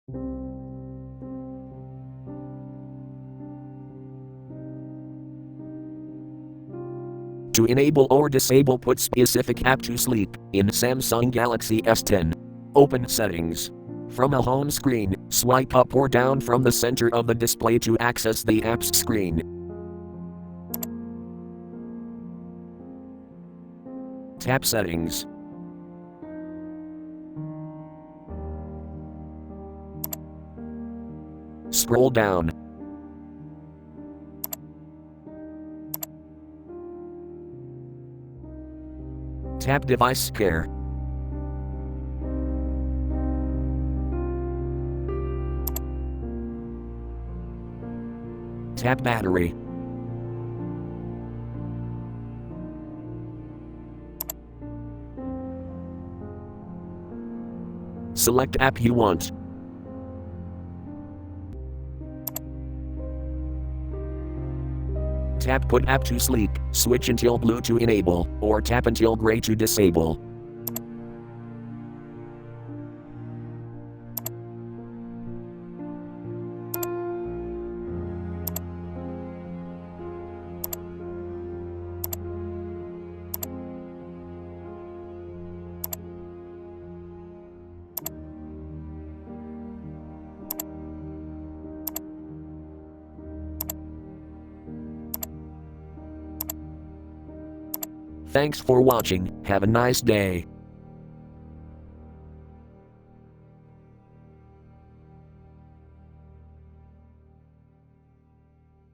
To enable or disable put specific app to sleep in Samsung Galaxy S10. Open Settings. From a home screen, swipe up or down from the center of the display to access the app's screen. Tap Settings. Scroll down. Tap Device Care. Tap Battery. Select app you want. Tap Put App to Sleep, switch until blue to enable, or tap until gray to disable. Thanks for watching, have a nice day.